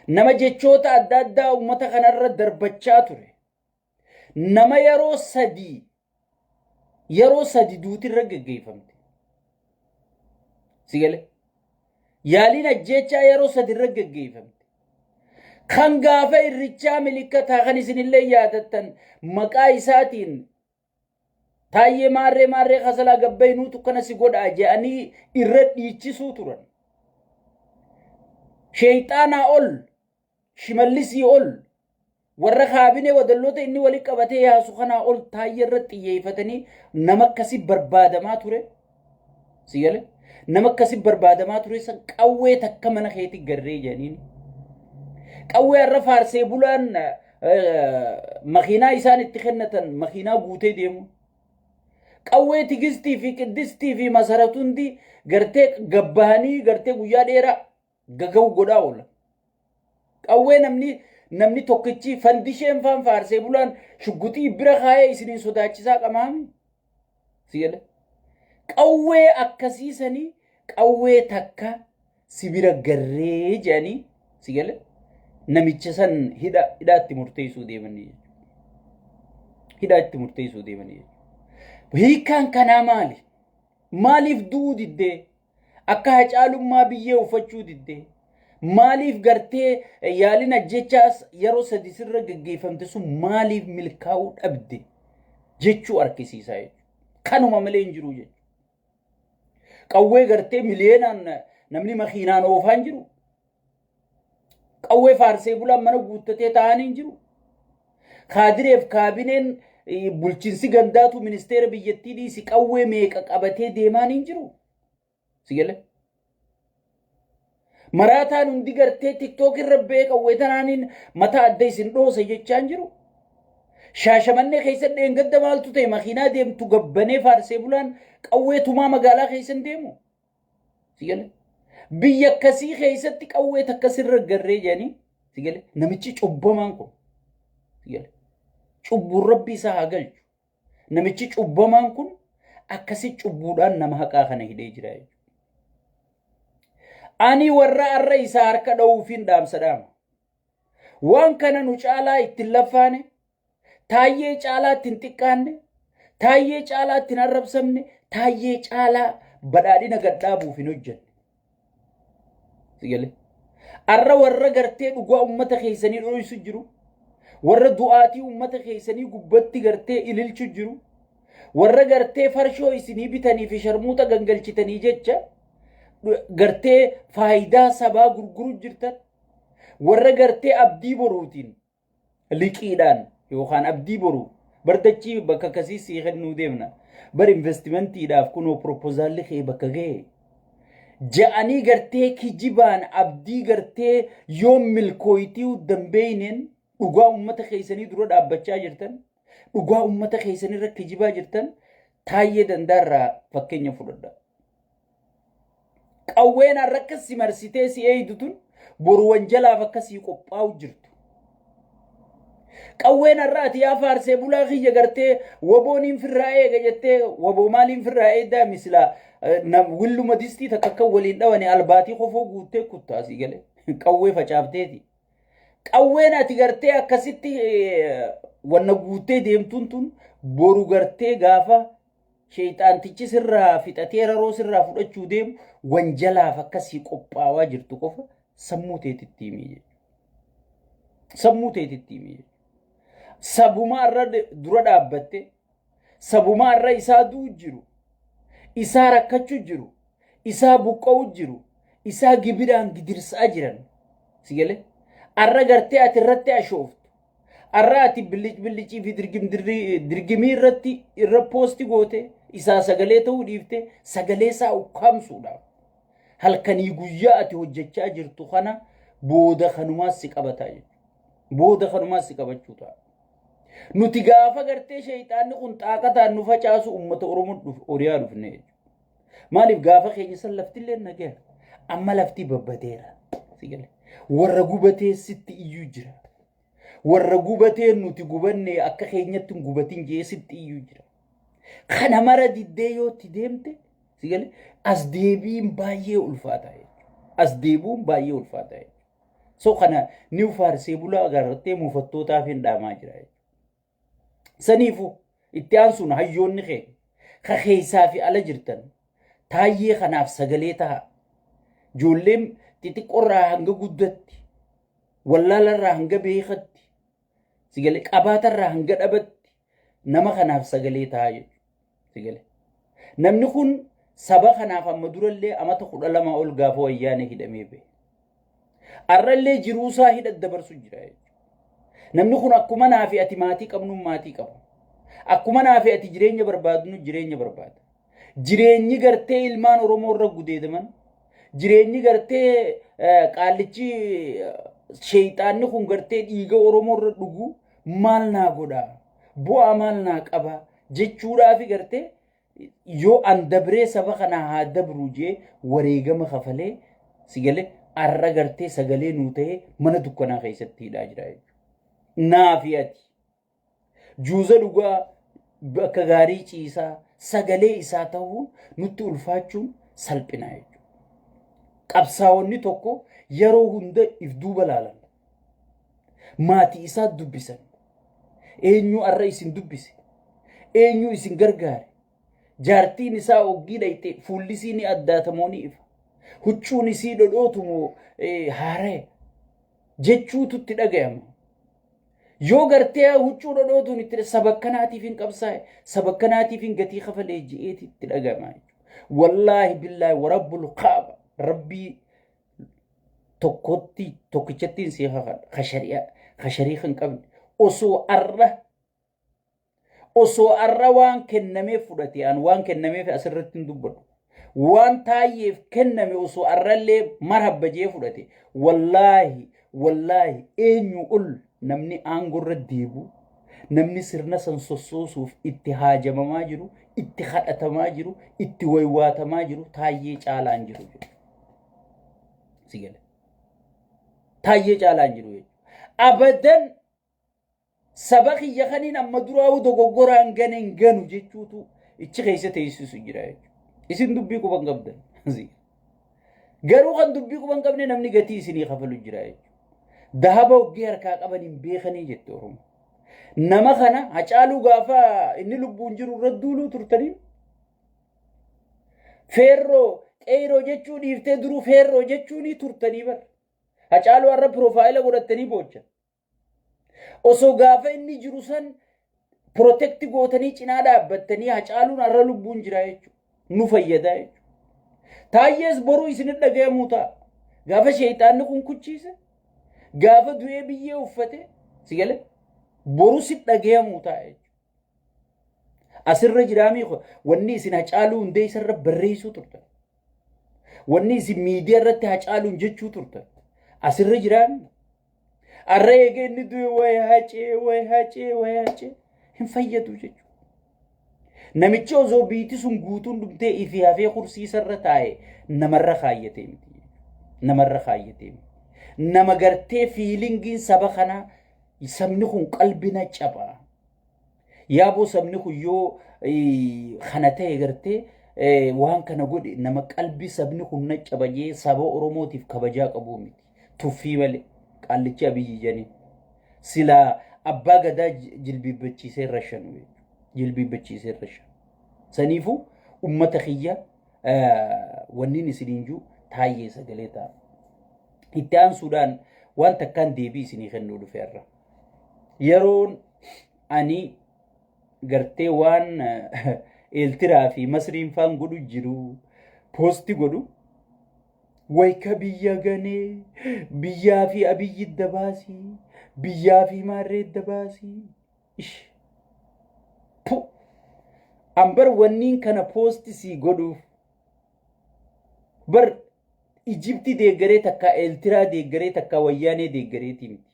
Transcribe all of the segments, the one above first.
nama jechoota adda addaa ummata kanarra darbachaa ture nama yeroo sadi duutirra geggeeffamte sigale yaaliin ajjechaa yeroo sadi irra geggeeffamte kan gaafa irrichaa milikkataa kan isinillee yaadattan maqaa isaatiin taayyee maarree kasalaa gabbaynuutu kana si godhaa je'anii irra dhiichisuu turan sheeyxaanaa ol shimallisii ol warra kaabinee wadalloota inni wali qabatee yaasu kanaa ol taayyee irra xiyyeeffatanii nama akkasii barbaadamaa ture sigale nama akkasii barbaadamaa ture san qawwee takka mana keetti garree jedhaniin qawwee irra faarsee bulaan makiinaa isaan itti kennatan makiinaa guutee deemu qawwee tigistii fi qiddistii fi masaratundi gartee gabbahanii gartee guyyaa dheeraa gagawu godhaa oola qawwee namni tokkichi fandisheen faan faarsee bulaan shugguxii bira kaayee isiniin sodaachisaa qamaami sigale qawwee akkasiisanii qawwee takka sibira garree jedhanii sigale namicha san hidhaatti murteessuu deemanii hiikaan kanaa maaliif du'uu diddee akka hacaalummaa biyyee uffachuu diddee maaliif gartee yaaliin ajjechaas yeroo sadi sirra geggeeffamte sun maaliif milkaa'uu dhabde jechuu argisiisaa jechuudha kanuma malee hin jiru jechuudha qawwee gartee miliyeenaan namni makiinaan oofaan jiru qawwee faarsee bulaan mana guuttatee taa'anii hin jiru kaadireef kaabineen bulchiinsi gandaatu ministeera biyyattii dhiisi qawwee meeqa qabatee deemaan hin jiru sigale maraataan hundi gartee tiktook irra bee qawwee tanaaniin mataa adda isin dhoose jechaan jiru shaashamannee keessatti dheengadda maaltu ta'e makiinaa deemtu gabbanee faarsee bulaan qawwee tumaa magaalaa keessan deemu sigale biyya akkasii keessatti qawwee takka sirra garree jedhanii sigale namichi cubbamaan kun sigale cubbuun rabbi isaa haa galchu namichi cubbamaan kun akkasi cubbuudhaan nama haqaa kana hidhee jira ani warra arra isaa harka dha'uufiin dhaamsadhaama waan kana nu caalaa ittiin laffaane taayyee caalaa ittiin xiqqaanne taayyee caalaa ittiin arrabsamne taayyee caalaa badhaadhina gadhaabuuf hin hojjenne sigale arra warra gartee dhugaa ummata keessanii dho'isu jiru warra du'aatii ummata keessanii gubbatti gartee ililchu jiru warra gartee farshoo isinii bitanii fi sharmuuta gangalchitanii jecha gartee faayidaa sabaa gurguru jirtan warra gartee abdii boruutiin liqiidhaan yookaan abdii boruu bardachii bakka kasii sii kennuu deemna bar investimentiidhaaf kunoo proposaalli kee bakka ga'e ja'anii gartee kijibaan abdii gartee yoom milkooyitii dambeeyneen dhugaa ummata keessanii dura dhaabbachaa jirtan dhugaa ummata keessanii irra kijibaa jirtan taayyee dandaarraa fakkeenya fudhadha qawween harrakka si marsitee si eeydutun boru wanjalaaf akkasii qophaa'u jirtu qawween har'aati yaa faarsee bulaa kiyya gartee wabooniin firraa eega jettee waboo maaliin firraa eeddaa mislaa willuma distii takka akka waliin dhawani albaatii qofoo guuttee kuttaasii gale qawwee facaafteeti qawween ati gartee akkasitti wanna guuttee deemtuun tun boru gartee gaafa sheeyxaantichi sirraa fixatee raroo sirraa fudhachuu deemu wanjalaaf akkasii qophaawaa jirtu qofa sammuu teetitti himee sabumaa irra dura dhaabbatte sabumaa irra isaa du'u jiru isaa rakkachuu jiru isaa buqqa'u jiru isaa gibiraan gidirsaa jiran sigale arra gartee ati irratti ashooftu arra ati billicii fi dirgimii irratti irra poosti goote isaa sagalee ta'uu dhiifte sagalee isaa ukkaamsuudhaaf halkanii guyyaa ati hojjechaa jirtu kana booda kanumaas si qabataa jechuudha booda kanumaas si qabachuu ta'a nuti gaafa gartee sheeyxaanni kun xaaqataan nu facaasu ummata oromoo oriyaa dhufne maaliif gaafa keenya san laftillee nageera amma lafti babbadeera sigale warra gubatee sitti iyyuu jira warra gubatee nuti gubanne akka keenyatti gubatin jee sitti iyyuu jira kana mara diddee yootti deemte sigale as deebiin baay'ee ulfaataa as deebuun baay'ee ulfaataa So kana niu faarsee bulaa agartee muufattootaaf hin dhaamaa jira. Saniifu itti aansuun hayyoonni kee ka keessaa fi ala jirtan taayyee kanaaf sagalee ta'a. Ijoolleen xixiqqoorraa hanga guddatti wallaalarraa hanga beekatti sigalee qabaatarraa hanga dhabatti nama kanaaf sagalee ta'a jechuudha. Sigalee namni kun saba kanaaf amma durallee amata 12 ol gaafa wayyaanee hidhamee ba'e. Arrallee jiruusaa hidhat dabarsu jira jechuudha. Namni kun akkuma naa fi ati maatii qabnu maatii qabu. Akkuma naa fi ati jireenya barbaadnu jireenya barbaada. Jireenyi gartee ilmaan Oromoo irra gudeedaman, jireenyi gartee qaallichi sheeyxaanni kun gartee dhiiga Oromoo irra dhugu maal naa godha, bu'aa maal naa qaba jechuudhaaf gartee yoo an dabree saba kana haa dabru jee wareegama kafalee sigalee arra gartee sagalee nuu ta'ee mana dukkanaa keessatti hidhaa jira jechuudha. Naa fi ati juuza dhugaa bakka gaarii ciisaa sagalee isaa ta'uun nutti ulfaachuun salphina jechuudha. Qabsaa'onni tokko yeroo hunda if duuba laalan. Maatii isaa dubbisan. Eenyu arra isin dubbise? Eenyu isin gargaare? Jaartiin isaa oggii dhayte fuulli isii ni addaatamoo ni ifa. Huccuun isii dhodhootumoo haaree jechuutu itti dhagayama. Yoo gartee huccuu dhodhootuun itti sabakkanaatiif hin qabsaa'e sabakkanaatiif hin gatii kafalee je'eeti itti dhagayama. Wallaahi billaahi warabbul qaaba rabbii tokkotti tokkichattiin si khashari'a kan qabne osoo arra waan kennamee fudhate an waan kennameef asirratti hin dubbadhu. Waan taayyeef kenname osoo arrallee marhabba jee fudhate wallaahi eenyu ol namni aangorra deebu namni sirna san sossoosuuf itti haajamamaa jiru itti kadhatamaa jiru itti waywaatamaa jiru taayyee caalaan jiru sigale taayyee caalaan jiru abadan saba kiyya kaniin amma duraa dogoggoraan ganen ganu jechuutu ichi keessa teessisu jira jechuudha. Isin dubbii quban qabdan garuu kan dubbii quban qabne namni gatii isinii kafalu jira jechuudha. Dahaba oggii harkaa qaban hin beekanii jette Oromoo. Nama kana Hacaaluu gaafa inni lubbuun jiru irra duuluu turtanii feerroo qeyroo jechuu dhiiftee duruu feerroo jechuunii turtanii bar. Hacaaluu har'a piroofaayila godhattanii boocha. Osoo gaafa inni jiru san protecti gootanii cinaa dhaabbattanii Hacaaluun har'a lubbuun jira jechuudha. Nu fayyadaa jechuudha. Taayyees boruu isin dhaga'amuu ta'a. Gaafa sheeyxaanni kun kuchiise gaafa du'ee biyyee uffate sigale boru si dhaga'amuu ta'a jechuudha. Asirra jiraamii wanni isin Hacaaluu hundee isarra barreessuu turtan. Wanni isin miidiyaa irratti Hacaaluun jechuu turtan. Asirra jiraamii. Arra eegee inni du'e way hacee hin fayyadu jechuudha. Namichi osoo biitii sun guutuun dhumtee ifi hafee kursiisarra taa'e namarra kaayyatee miti. Namarra kaayyatee miti. Nama gartee fiilingiin saba kana sabni kun qalbina cabaa. Yaaboo sabni kun yoo kana ta'e gartee waan kana godhe nama qalbii sabni kun na cabajee saba Oromootiif kabajaa qabu miti. Tuffii malee qaallichi Abiyyi janii sila abbaa gadaa jilbiibbachiisee rashan jilbiibbachiisee rashan. Saniifu ummata kiyya wanniin isiniin jiru taayyee sagalee ta'a. Itti aansuudhaan waan takkaan deebii isinii kennuu dhufeerra. Yeroon ani gartee waan Eeltiraa fi Masriin faan godhu jiru poosti godhu wayka biyya ganee biyyaa fi Abiyyi dabaasii biyyaa fi maarree dabaasii ambar wanniin kana poosti si godhuuf bar Ijipti deeggaree takka Eeltiraa deeggaree takka wayyaanee deeggareetii miti.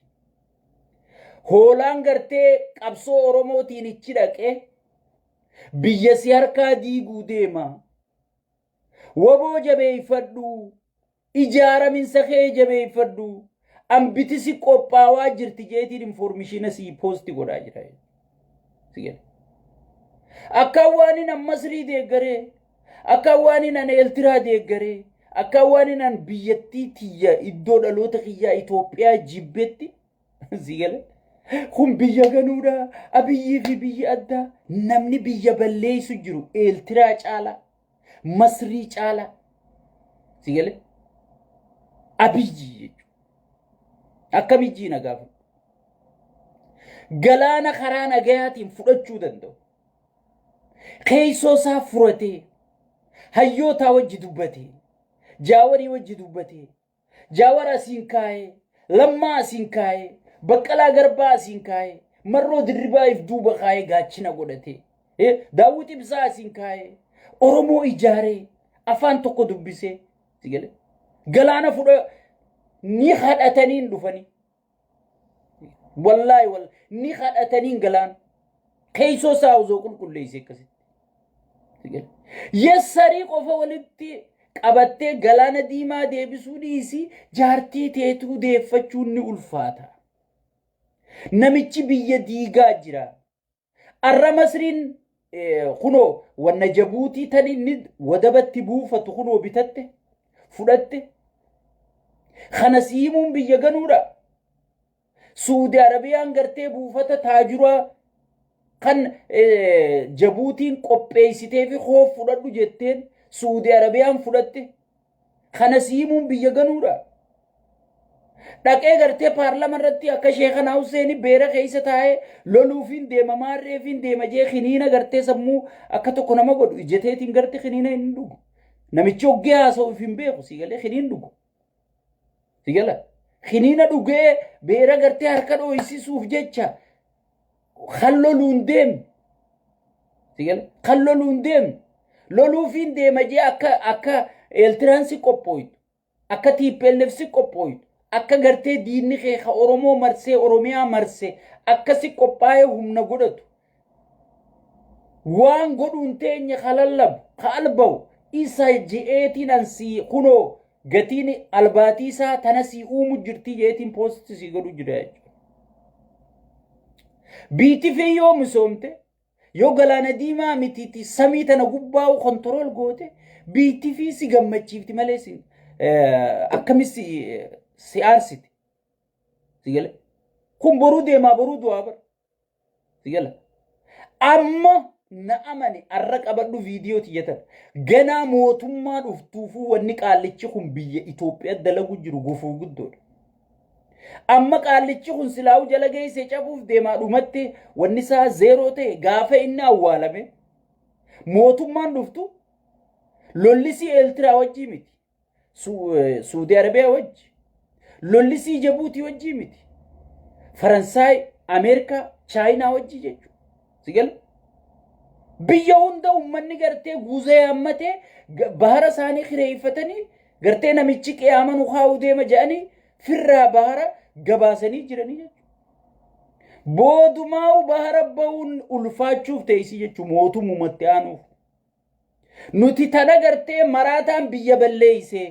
Hoolaan gartee qabsoo Oromootiin ichi dhaqee biyya si harkaa diiguu deema. Waboo jabeeffadhu ijaaraminsa kee jabeeffadhu ambitisi qophaawaa jirti jeetiin informeeshina si poosti godhaa jira. Akka waan hin Masrii deeggaree akka waan hin Eeltiraa deeggaree akka waan nan biyyattii tiyya iddoo dhaloota kiyyaa Itoophiyaa jibbetti sigale kun biyya ganuudha abiyyi fi biyya adda namni biyya balleessu jiru Eertiraa caala Masrii caala sigale abiyyi akka biyyi nagaaf galaana karaa nagayaatiin fudhachuu danda'u keeysosaa furatee hayyoota wajji dubbatee jaawarii wajji dubbatee jaawara asiin kaa'ee lammaa asiin kaa'ee baqqalaa garbaa asiin kaa'ee marroo dirribaaif duuba kaa'ee gaachina godhatee daawwit ibsaa asiin kaa'ee oromoo ijaaree afaan tokko dubbisee sigale galaana fudha ni hadhataniin dhufanii wallahi wal ni hadhataniin galaan keeysosaa uzoo qulqulleessee akkasitti sigale yessarii qofa walitti qabattee galaana diimaa deebisuu dhiisii jaartii teetuu deeffachuun ni ulfaata namichi biyya diigaa jira arra Masriin kuno wanna Jabuutii tan inni wadabatti buufatu kuno bitatte fudhatte kana siimuun biyya ganuudha Suudi Arabiyaan gartee buufata taajuraa kan Jabuutiin qopheessitee fi hoof fudhadhu jetteen Suudi Arabiyaan fudhatte kana siimuun biyya ganuudha dhaqee gartee paarlama irratti akka Sheekhanaa Hussein beera keessa taa'ee loluufiin deema maarreefiin deema jee khiniina gartee sammuu akka tokko nama godhu ijeteetiin gartee khiniina hin dhugu namichi oggee haasa'uuf hin beeku sigalee khiniin dhugu sigala khiniina dhugee beera gartee harka dhooysisuuf jecha khalloluun deem sigala khalloluun deem loluufiin deema jee akka Eertiraansi qophooytu akka TPLF qophooytu akka gartee diinni keeka Oromoo marsee Oromiyaa marsee akkasi qophaa'ee humna godhatu waan godhuun teenya khalallabu kaalbaw isa je'eetiin ansii kunoo gatiin albaatii isaa tanasii uumu jirti jeetiin poostii si godhu jira jechuudha biitii fi yoo misoomte yoo galaana diimaa mitiiti samii tana gubbaa kontirool goote biitii fi si gammachiifti malee si akkamis si aarsiti sigale kun boruu deemaa boruu du'aa bar sigale amma na amani arra qabadhu viidiyoo tiyyatan ganaa mootummaa dhuftuufuu wanni qaallichi kun biyya Itoophiyaa dalagu jiru gufuu guddoodha amma qaallichi kun silaawu jala geessee cabuuf deemaa dhumatti wanni isaa zeeroo ta'e gaafa inni awwaalame mootummaan dhuftu lollisi Eertiraa wajjii miti Suudi Arabiyaa wajji lollisi Jabuutii wajjii miti Faransaay Ameerikaa Chaayinaa wajji jechuudha sigale biyya hunda ummanni gartee guuzee hammatee bahara isaanii kireeffatanii gartee namichi qiyaaman uhaa'u deema jedhanii firraa bahara gabaasanii jiranii jechuudha boodumaa bahara ba'uun ulfaachuuf teessii jechuudha mootummatti aanuuf nuti tana gartee maraataan biyya balleeysee